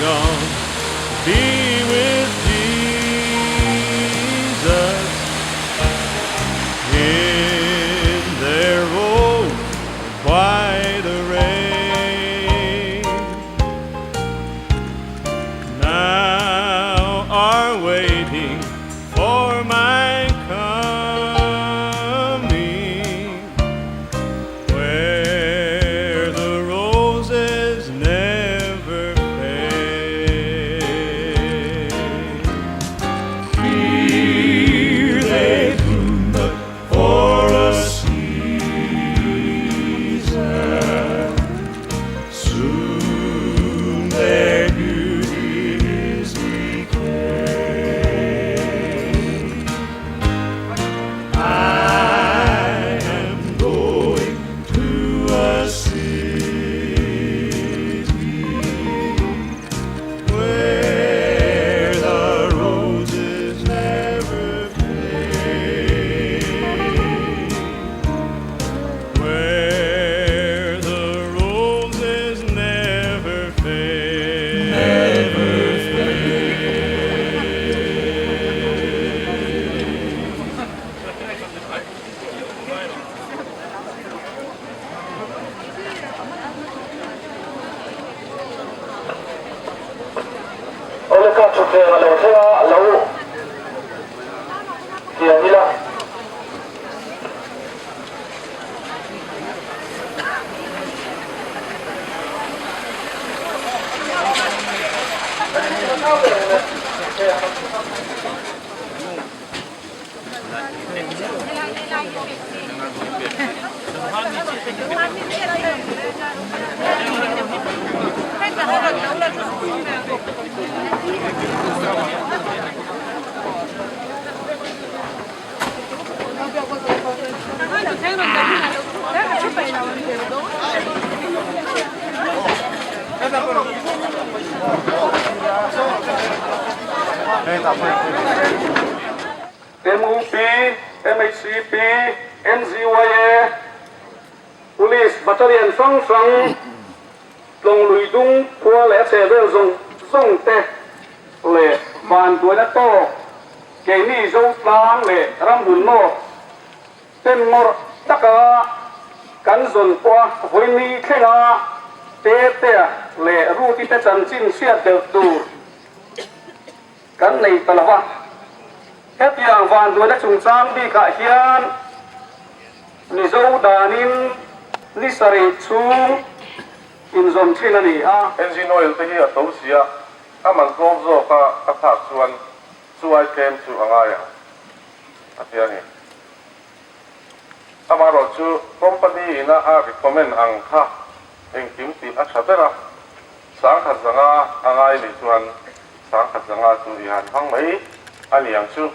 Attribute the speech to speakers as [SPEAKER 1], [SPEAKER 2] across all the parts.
[SPEAKER 1] gone to be with Jesus in their robes of white array. Now are waiting for my coming, where the roses never fade. Here they bloom but for a season, soon their beauty is decayed. I am going to a city where the roses never fade, where the roses never fade.
[SPEAKER 2] Oleh ka chute ngalo thea lau kia hila MUP, MHCP, NZYA, Police Battalion Phang Phang, Long Lui Dung, Kua Lẽ Xe Vêu Dung, Dung Tê, Lệ Van Đuôi Đất Tô, Kể Ni Dâu Tlang Lệ Ram Bùn Nô, Tên Mor Đắc Á, Cắn Dồn Qua, Với Ni Khê Ngã, Tê Tê, Lệ Ru Tê Tê Trần Chinh Xia Tê Tù, Cắn Này Tà Là Vang. Hết yang van đuôi đất trùng sang đi cả hiền, ni dâu đanin ni sari chung in zom trên này
[SPEAKER 3] engine oil te hi a to sia a man ko zo ka thak chuan chuai kem chu anga ya atia ni amaro chu company na a recommend ang kha eng kim ti a chatera sang khat zanga angai ni chuan sang khat zanga chu yan hang mai ani ang chu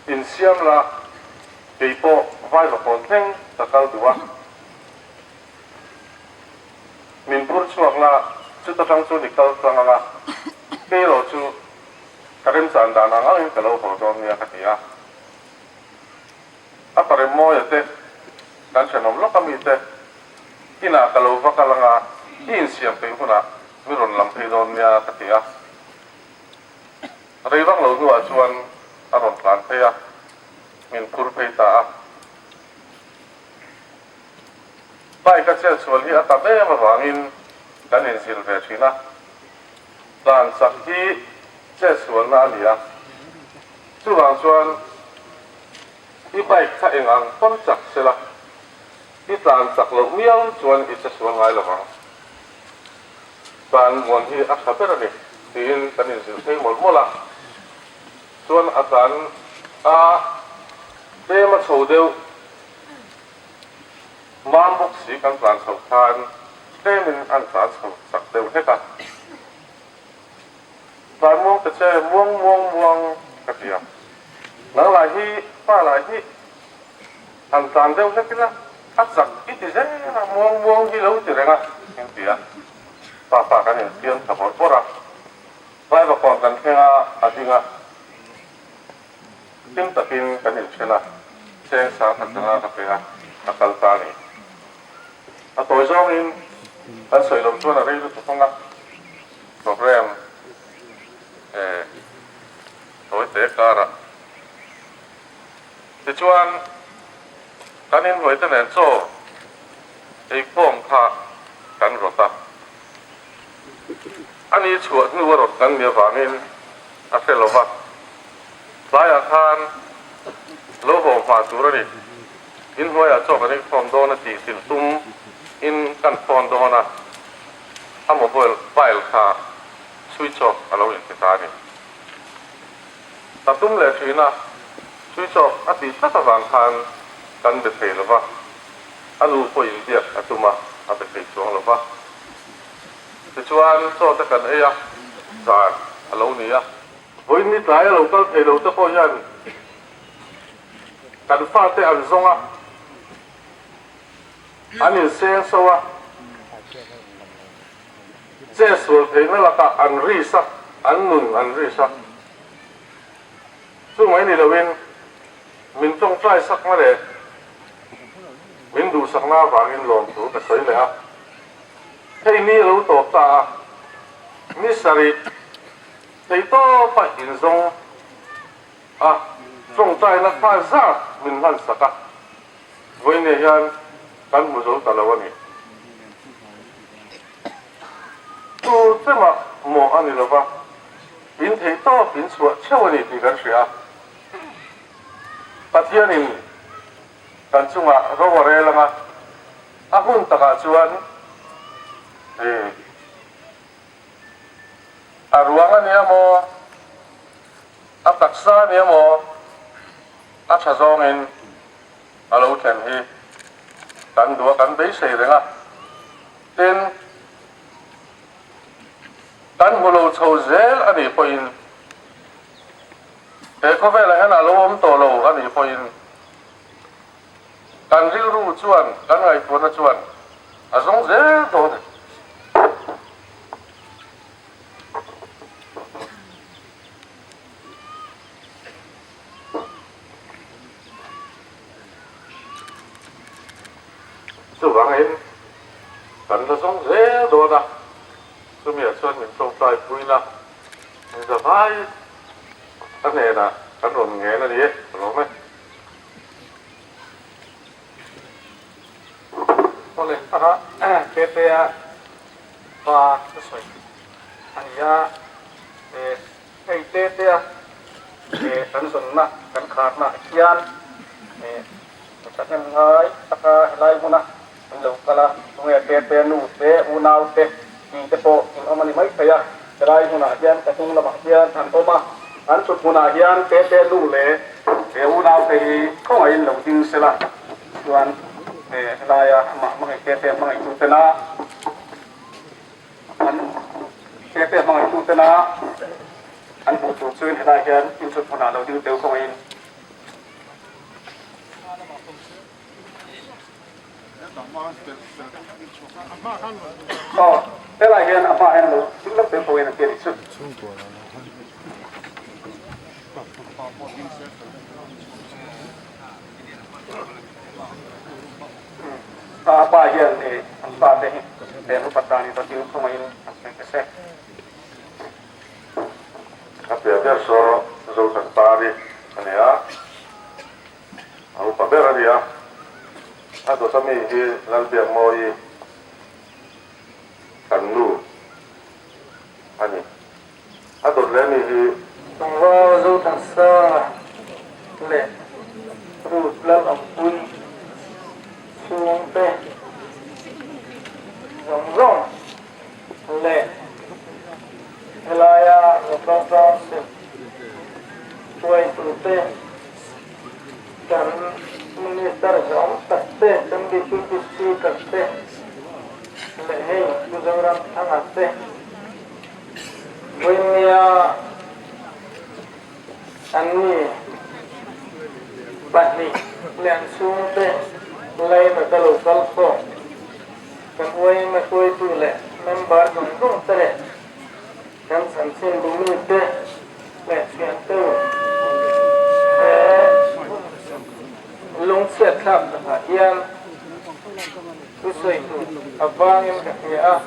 [SPEAKER 3] in siam la keipo vai va kon theng takal duwa min pur chuak la chu ta tang chu dikal tanga ke lo chu karem san da na ngai ka lo ho don ya katia a pare mo ya te kan chanom lo kami te kina ka lo va kalanga in siam pe huna miron lam pe don ya katia rei wang lo nuwa chuan aron plan pe ya min pur pe ta bai ka che chual hi ata be ma wangin kan in sil ve thina dan sak hi che chual na lia chu wang chuan i bai kha engang pon chak sela i dan sak lo miang chuan i che chual ngai lo wang ban mon hi a kha per ni tin kan in sil thei mol mola chuan atan a be ma chho deu mam bok si kan plan so khan temin an sa so sak deu heka ban mong te che muang ka pia nang lai hi pa lai hi an tan deu hekila a sak iti je na muang hi lo ti renga kin pia pa kan in pian ta bor pora vai va kon kan khenga adinga tim takin kan in chena cheng sa khatanga ka pia akal ta ni a toy zong in an soi lom chuan a rei lu tu thonga program tối tế cả ra thì chuan cái nên với tên là cho cái phong khá cái rồi ta anh ấy chuột như vậy cái nhiều vàng in à phải lo vắt lại à khan lo hồ hòa chủ rồi in hoa cho cái phong đó là chỉ xin tung in căn phong đó là à một hồi file khá switch off à lâu in cái ta này ta tung lệ chuyện à switch off à thì tất cả vàng khan căn bị thấy lo vắt à lu coi in tiệt à tuma à bị thấy chuông lo vắt thì chuan cho tất cả ấy à rồi à lâu này à với nít lại lâu tới thấy lâu tới coi anh cần phát tới anh zong à anh nhìn xem sao à chế số thấy nó là cả anh rì sắc anh nung anh rì sắc chứ mấy này là mình trong trai sắc mà để mình đủ sắc na vàng in lồng đủ cái sấy này à thấy ni lâu tổ ta ni sari thấy to phải in zong à trong trai nó pha ra mình hẳn sắc à với này hiện căn một số tao này tu thế mà mò anh đi đâu in thấy to in suốt theo này thì cái gì à bắt hiện in kan chunga ro re langa a hun taka chuan a ruanga ni amo a taksa ni amo a chazong in alo thlen hi kan dua kan bei sei renga ten kan holo chho zel ani poin e ko vela han alo om to lo ani poin kan ril ru chuan kan ngai pon na chuan a zong zel to de chu wang in kan la zong zel do da chu mi chuan min tong tai pui na ni da vai kan ne na kan ron nge na ni lo me oleh aha PPA và soi anh ya cái PPA kan sun na kan khat na kian tak ngai tak lai muna lo kala ngai PPA nu te unau te ni te po in omani mai kaya lai muna kian ka tung la ma kian than oma an sut muna kian PPA nu le te unau te ko ai lo ding sela tuan laya mga kete mga itutena an kete mga itutena an butu chuin hela hian insut phona lo ding teu koin hela hian ama hen lo ding lo teu koin ke isu apa hian an pa te ru patani to tiu koin an ke se kapia verso zo tan pari ania au pa beraria ado sami hi lalbia moi kanu ani ado lemi hi wa zo tan sa le ru lal ampun xuống tê rong rong lệ helaya rong rong se quay từ tê kan minister rong tất tê kan DPPC tất tê lệ hay tu rong rong thang tê với nia anh ni bạn ni liền xuống tê lai mà ta lâu câu phổ kan uai mà tôi tu lệ member cũng không tệ kan sản sinh đúng như thế lệ chuyện tu lung xét khắp là yên tu soi tu abang yang kaya